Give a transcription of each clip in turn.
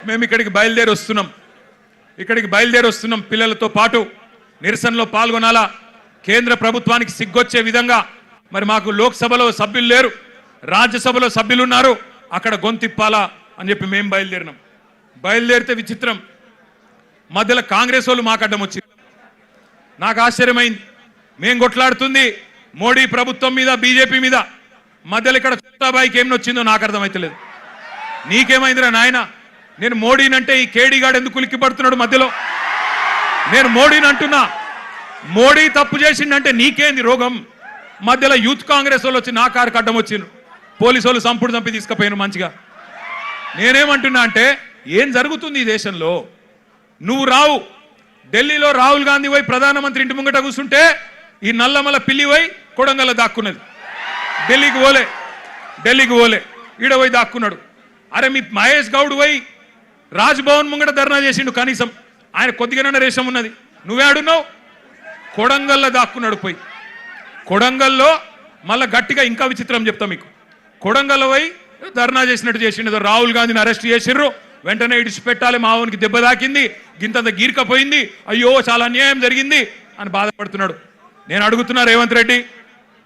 మేము ఇక్కడికి బయలుదేరి వస్తున్నాం పిల్లలతో పాటు నిరసనలో పాల్గొనాలా కేంద్ర ప్రభుత్వానికి సిగ్గొచ్చే విధంగా మరి మాకు లోక్సభలో సభ్యులు లేరు రాజ్యసభలో సభ్యులు ఉన్నారు అక్కడ గొంతిప్పాలా అని చెప్పి మేము బయలుదేరితే విచిత్రం మధ్యలో కాంగ్రెస్ వాళ్ళు మాకు అడ్డం వచ్చింది నాకు ఆశ్చర్యమైంది మేము కొట్లాడుతుంది మోడీ ప్రభుత్వం మీద బీజేపీ మీద మధ్యలో ఇక్కడ చోటాబాయికి ఏం వచ్చిందో నాకు అర్థమైతలేదు నీకేమైందిరా నాయన నేను మోడీనంటే ఈ కేడీగాడు ఎందుకు ఉలిక్కిపడుతున్నాడు మధ్యలో నేను మోడీని అంటున్నా మోడీ తప్పు చేసిండంటే నీకేంది రోగం మధ్యలో యూత్ కాంగ్రెస్ వాళ్ళు వచ్చి నా కారుకి అడ్డం వచ్చిండ్రు పోలీసు వాళ్ళు సంపుడు చంపి తీసుకుపోయాను మంచిగా నేనేమంటున్నా అంటే ఏం జరుగుతుంది ఈ దేశంలో నువ్వు రావు ఢిల్లీలో రాహుల్ గాంధీ పోయి ప్రధానమంత్రి ఇంటి ముంగట కూర్చుంటే ఈ నల్లమల పిల్లి పోయి కొడంగల్లో దాక్కున్నది ఢిల్లీకి పోలే ఈడ పోయి దాక్కున్నాడు అరే మీ మహేష్ గౌడ్ పోయి రాజ్భవన్ ముంగట ధర్నా చేసిండు కనీసం ఆయన కొద్దిగానే రేషం ఉన్నది నువ్వే ఆడున్నావు కొడంగల్లో దాక్కున్నాడు పోయి కొడంగల్లో మళ్ళా గట్టిగా ఇంకా విచిత్రం చెప్తా మీకు కొడంగల్లో పోయి ధర్నా చేసినట్టు చేసిండు రాహుల్ గాంధీని అరెస్ట్ చేసిర్రు వెంటనే ఇడిచిపెట్టాలి మావోనికి దెబ్బ తాకింది గింతంత గీర్కపోయింది అయ్యో చాలా అన్యాయం జరిగింది అని బాధపడుతున్నాడు నేను అడుగుతున్నా రేవంత్ రెడ్డి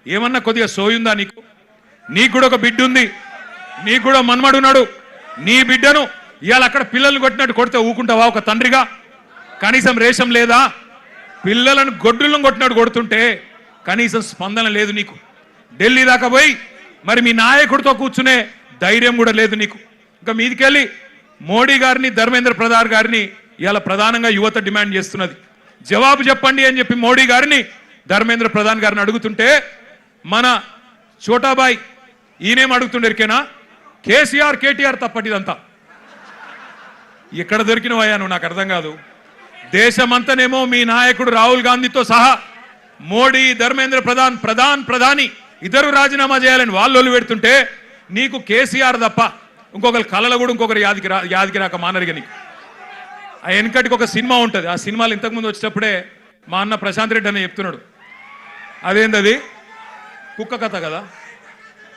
ఏమన్నా కొద్దిగా సోయుందా నీకు కూడా ఒక బిడ్డ ఉంది నీకు కూడా మన్మడున్నాడు నీ బిడ్డను ఇవాళ అక్కడ పిల్లల్ని కొట్టినట్టు కొడితే ఊకుంటావా ఒక తండ్రిగా కనీసం రేషం లేదా పిల్లలను గొడ్డులను కొట్టినట్టు కొడుతుంటే కనీసం స్పందన లేదు నీకు ఢిల్లీ దాకా పోయి మరి మీ నాయకుడితో కూర్చునే ధైర్యం కూడా లేదు నీకు ఇంకా మీదికెళ్ళి మోడీ గారిని ధర్మేంద్ర ప్రధాన్ గారిని ఇవాళ ప్రధానంగా యువత డిమాండ్ చేస్తున్నది జవాబు చెప్పండి అని చెప్పి మోడీ గారిని ధర్మేంద్ర ప్రధాన్ గారిని అడుగుతుంటే మన చోటాబాయ్ ఈయనేం అడుగుతుండేరికేనా కేసీఆర్ కేటీఆర్ తప్పటిదంతా ఎక్కడ దొరికినవయ్యా నువ్వు నాకు అర్థం కాదు దేశమంతనేమో మీ నాయకుడు రాహుల్ గాంధీతో సహా మోడీ ధర్మేంద్ర ప్రధాని ఇద్దరు రాజీనామా చేయాలని వాళ్ళు పెడుతుంటే నీకు కేసీఆర్ తప్ప ఇంకొకరు కళలు కూడా ఇంకొకరు యాదికి రాక మానరిగా నీకు ఆ వెనకటికి ఒక సినిమా ఉంటుంది ఆ సినిమాలు ఇంతకుముందు వచ్చేటప్పుడే మా అన్న ప్రశాంత్ రెడ్డి అని చెప్తున్నాడు అదేంటది కుక్క కథ కదా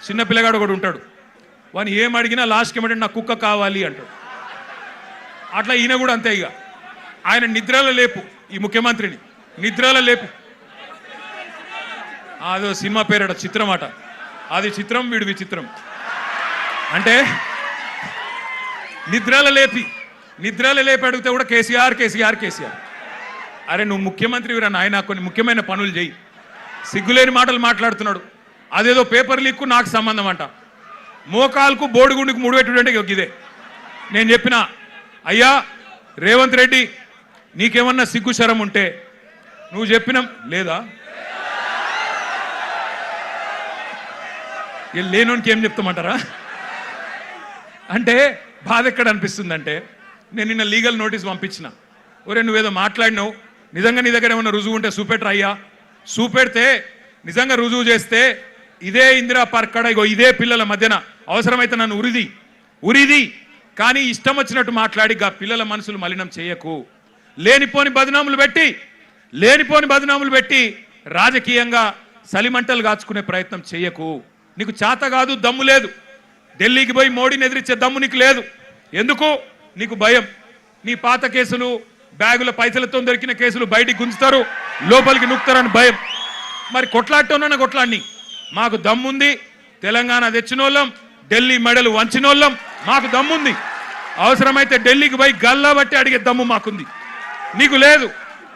చిన్న పిల్లగాడు ఒకడు ఉంటాడు వాని ఏం అడిగినా లాస్ట్కి ఏమంటే నాకు కుక్క కావాలి అంటాడు అట్లా ఈయన కూడా అంతే ఇక ఆయన నిద్రలో లేపు ఈ ముఖ్యమంత్రిని నిద్రలో లేపు అదో సినిమా పేరట చిత్రం అట అది చిత్రం వీడు విచిత్రం అంటే నిద్రలో లేపి అడిగితే కూడా కేసీఆర్ అరే నువ్వు ముఖ్యమంత్రివిరా నాయన కొన్ని ముఖ్యమైన పనులు చేయి సిగ్గులేని మాటలు మాట్లాడుతున్నాడు అదేదో పేపర్ లీక్కు నాకు సంబంధం అంట మోకాలకు బోడిగుండికి ముడిపెట్టుడంటే ఇదే నేను చెప్పిన అయ్యా రేవంత్ రెడ్డి నీకేమన్నా సిగ్గు శరం ఉంటే నువ్వు చెప్పిన లేదా లేనోనికి ఏం చెప్తామంటారా అంటే బాధ ఎక్కడ అనిపిస్తుందంటే నేను నిన్న లీగల్ నోటీస్ పంపించిన ఒరే నువ్వేదో మాట్లాడినావు నిజంగా నీ దగ్గర ఏమన్నా రుజువు ఉంటే చూపెట్టరా అయ్యా చూపెడితే నిజంగా రుజువు చేస్తే ఇదే ఇందిరా పార్క్ కాడ ఇగో ఇదే పిల్లల మధ్యన అవసరమైతే నన్ను ఉరిది కానీ ఇష్టం వచ్చినట్టు మాట్లాడి పిల్లల మనసులు మలినం చేయకు లేనిపోని బదనాములు పెట్టి రాజకీయంగా సలిమంటలు కాచుకునే ప్రయత్నం చేయకు నీకు చేత కాదు దమ్ము లేదు ఢిల్లీకి పోయి మోడీని ఎదిరించే దమ్ము నీకు లేదు ఎందుకు నీకు భయం నీ పాత కేసులు బ్యాగుల పైసలతో దొరికిన కేసులు బయటికి గుంజుతారు లోపలికి నూకుతారని భయం మరి కొట్లాడటం కొట్లాడిని మాకు దమ్ముంది తెలంగాణ తెచ్చినోళ్ళం ఢిల్లీ మెడలు వంచినోళ్ళం మాకు దమ్ముంది అవసరమైతే ఢిల్లీకి పోయి గల్లా బట్టి అడిగే దమ్ము మాకుంది నీకు లేదు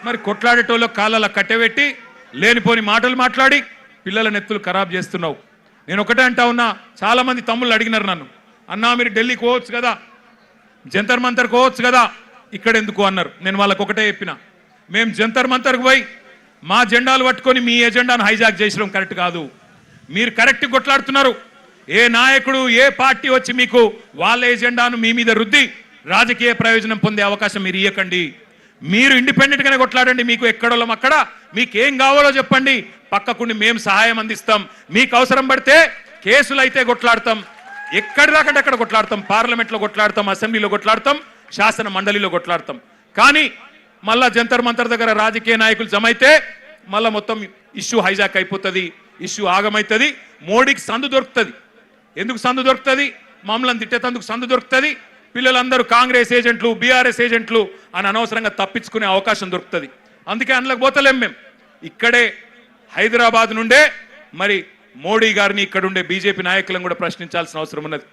మరి కొట్లాడేటోళ్ళ కాళ్ళ కట్టెబెట్టి లేనిపోని మాటలు మాట్లాడి పిల్లల నెత్తులు ఖరాబ్ చేస్తున్నావు నేను ఒకటే అంటా ఉన్నా చాలా మంది తమ్ముళ్ళు అడిగినారు నన్ను అన్నా మీరు ఢిల్లీకి పోవచ్చు కదా జంతర్ మంతర్ పోవచ్చు కదా ఇక్కడ ఎందుకు అన్నారు నేను వాళ్ళకు ఒకటే చెప్పిన మేము జంతర్ మంతర్కు పోయి మా జెండాలు పట్టుకొని మీ ఎజెండాను హైజాక్ చేసడం కరెక్ట్ కాదు మీరు కరెక్ట్ కొట్లాడుతున్నారు ఏ నాయకుడు ఏ పార్టీ వచ్చి మీకు వాళ్ళ ఎజెండాను మీ మీద రుద్ది రాజకీయ ప్రయోజనం పొందే అవకాశం మీరు ఇవ్వకండి మీరు ఇండిపెండెంట్ గానే కొట్లాడండి మీకు ఎక్కడోళ్ళం అక్కడ మీకు ఏం కావాలో చెప్పండి పక్కకుండి మేము సహాయం అందిస్తాం మీకు అవసరం పడితే కేసులు అయితే కొట్లాడతాం ఎక్కడి దాకంటే అక్కడ కొట్లాడతాం పార్లమెంట్లో కొట్లాడతాం అసెంబ్లీలో కొట్లాడతాం శాసన మండలిలో కొట్లాడతాం కానీ మళ్ళా జంతర్ మంతర్ దగ్గర రాజకీయ నాయకులు జమైతే మళ్ళా మొత్తం ఇష్యూ హైజాక్ అయిపోతుంది ఇష్యూ ఆగమవుతుంది మోడీకి సందు దొరుకుతుంది ఎందుకు సందు దొరుకుతుంది మమ్మల్ని తిట్టేందుకు సందు దొరుకుతుంది పిల్లలందరూ కాంగ్రెస్ ఏజెంట్లు బీఆర్ఎస్ ఏజెంట్లు అని అనవసరంగా తప్పించుకునే అవకాశం దొరుకుతుంది. అందుకే అందులోకి పోతలేం. మేము ఇక్కడే హైదరాబాద్ నుండే మరి మోడీ గారిని ఇక్కడుండే బీజేపీ నాయకులను కూడా ప్రశ్నించాల్సిన అవసరం ఉన్నది.